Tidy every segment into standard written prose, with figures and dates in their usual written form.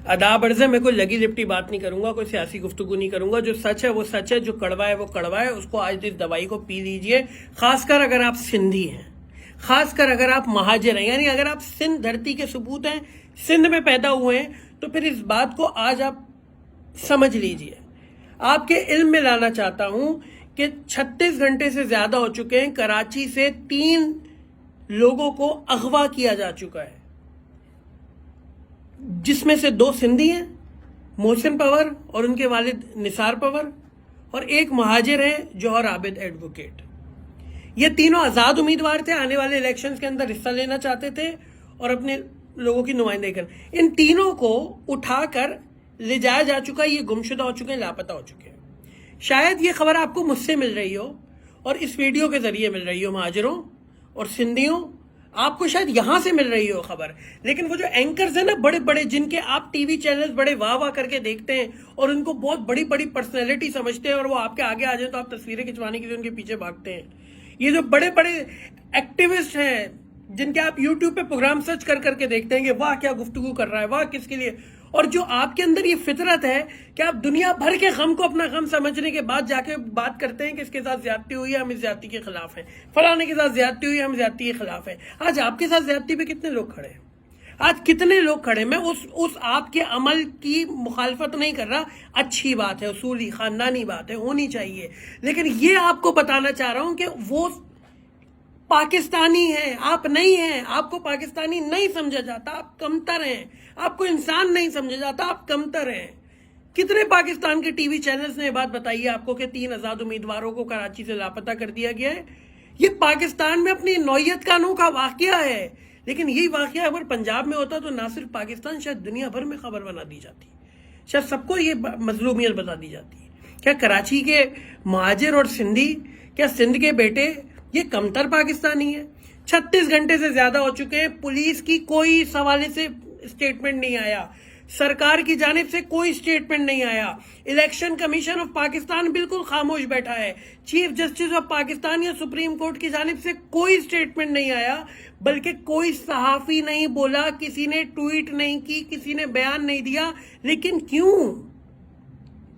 आदाब अर्ज़ है, मैं कोई लगी लिपटी बात नहीं करूंगा, कोई सियासी गुफ्तगू नहीं करूंगा। जो सच है वो सच है, जो कड़वा है वो कड़वा है। उसको आज इस दवाई को पी लीजिए। खासकर अगर आप सिंधी हैं, खासकर अगर आप महाजिर हैं, यानी अगर आप सिंध धरती के सबूत हैं, सिंध में पैदा हुए हैं, तो फिर इस बात को आज आप समझ लीजिए। आपके इल्म में लाना चाहता हूं कि 36 घंटे से ज्यादा हो चुके हैं, कराची से 3 लोगों को अगवा किया जा चुका है, जिसमें से 2 सिंधी हैं, मोहसिन पवर और उनके वालिद निसार पवर, और एक महाजिर है जौहर आबिद एडवोकेट। ये तीनों आजाद उम्मीदवार थे, आने वाले इलेक्शंस के अंदर हिस्सा लेना चाहते थे और अपने लोगों की नुमाइंदगी कर। इन तीनों को उठाकर ले जाया जा चुका है, ये गुमशुदा हो चुके हैं, लापता हो चुके हैं। शायद ये खबर आपको मुझसे मिल रही हो और इस वीडियो के जरिए मिल रही हो, महाजिरों और सिंधियों, आपको शायद यहां से मिल रही हो खबर। लेकिन वो जो एंकर्स हैं ना बड़े बड़े, जिनके आप टीवी चैनल्स बड़े वाह वाह करके देखते हैं और उनको बहुत बड़ी बड़ी पर्सनैलिटी समझते हैं, और वो आपके आगे आ जाए तो आप तस्वीरें खिंचवाने के लिए उनके पीछे भागते हैं। ये जो बड़े बड़े एक्टिविस्ट हैं, जिनके आप यूट्यूब पे प्रोग्राम सर्च कर करके देखते हैं कि वाह क्या गुफ्तगू कर रहा है, वाह किसके लिए, और जो आपके अंदर ये फितरत है कि आप दुनिया भर के गम को अपना गम समझने के बाद जाके बात करते हैं कि इसके साथ ज्यादती हुई है, हम इस ज्यादती के खिलाफ हैं, फलाने के साथ ज्यादती हुई है, हम ज्यादती के खिलाफ हैं। आज आपके साथ ज्यादती पे कितने लोग खड़े हैं? आज कितने लोग खड़े? मैं उस आपके अमल की मुखालफत नहीं कर रहा, अच्छी बात है, उसूली खानदानी बात है, होनी चाहिए। लेकिन ये आपको बताना चाह रहा हूं कि वो पाकिस्तानी हैं, आप नहीं हैं। आपको पाकिस्तानी नहीं समझा जाता, आप कमतर हैं। आपको इंसान नहीं समझा जाता, आप कमतर हैं। कितने पाकिस्तान के टीवी चैनल्स ने बात बताई है आपको कि 3 आजाद उम्मीदवारों को कराची से लापता कर दिया गया है? ये पाकिस्तान में अपनी नौयत का अनोखा वाकया है। लेकिन यही वाकया अगर पंजाब में होता तो ना सिर्फ पाकिस्तान, शायद दुनिया भर में खबर बना दी जाती, शायद सबको ये मजलूमियत बता दी जाती। क्या कराची के महाजिर और सिंधी, क्या सिंध के बेटे ये कमतर पाकिस्तानी है? 36 घंटे से ज्यादा हो चुके हैं, पुलिस की कोई इस हवाले से स्टेटमेंट नहीं आया, सरकार की जानिब से कोई स्टेटमेंट नहीं आया, इलेक्शन कमीशन ऑफ पाकिस्तान बिल्कुल खामोश बैठा है, चीफ जस्टिस ऑफ पाकिस्तान या सुप्रीम कोर्ट की जानिब से कोई स्टेटमेंट नहीं आया, बल्कि कोई सहाफी नहीं बोला, किसी ने ट्वीट नहीं की, किसी ने बयान नहीं दिया। लेकिन क्यों?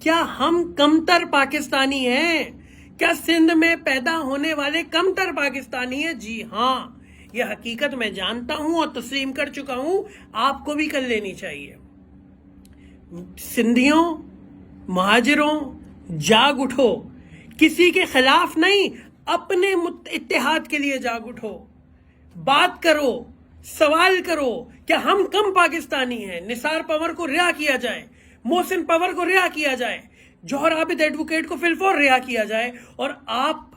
क्या हम कमतर पाकिस्तानी हैं? क्या सिंध में पैदा होने वाले कमतर पाकिस्तानी है? जी हाँ, ये हकीकत मैं जानता हूं और तस्लीम कर चुका हूं, आपको भी कर लेनी चाहिए। सिंधियों, महाजिरों, जाग उठो। किसी के खिलाफ नहीं, अपने इत्तेहाद के लिए जाग उठो। बात करो, सवाल करो, क्या हम कम पाकिस्तानी हैं? निसार पवर को रिहा किया जाए, मोहसिन पवर को रिहा किया जाए, जौहर आबिद एडवोकेट को फिलफौर रिहा किया जाए, और आप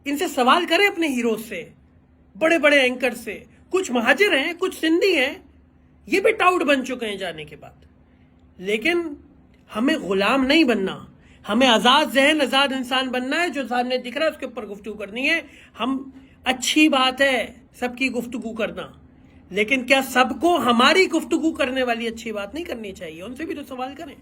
इनसे सवाल करें अपने हीरो से, बड़े बड़े एंकर से। कुछ महाजिर हैं, कुछ सिंधी हैं, ये भी टाउट बन चुके हैं जाने के बाद। लेकिन हमें गुलाम नहीं बनना, हमें आजाद जहन, आजाद इंसान बनना है। जो सामने दिख रहा है उसके ऊपर गुफ्तगू करनी है। हम, अच्छी बात है सबकी गुफ्तगू करना, लेकिन क्या सबको हमारी गुफ्तगू करने वाली अच्छी बात नहीं करनी चाहिए? उनसे भी तो सवाल करें।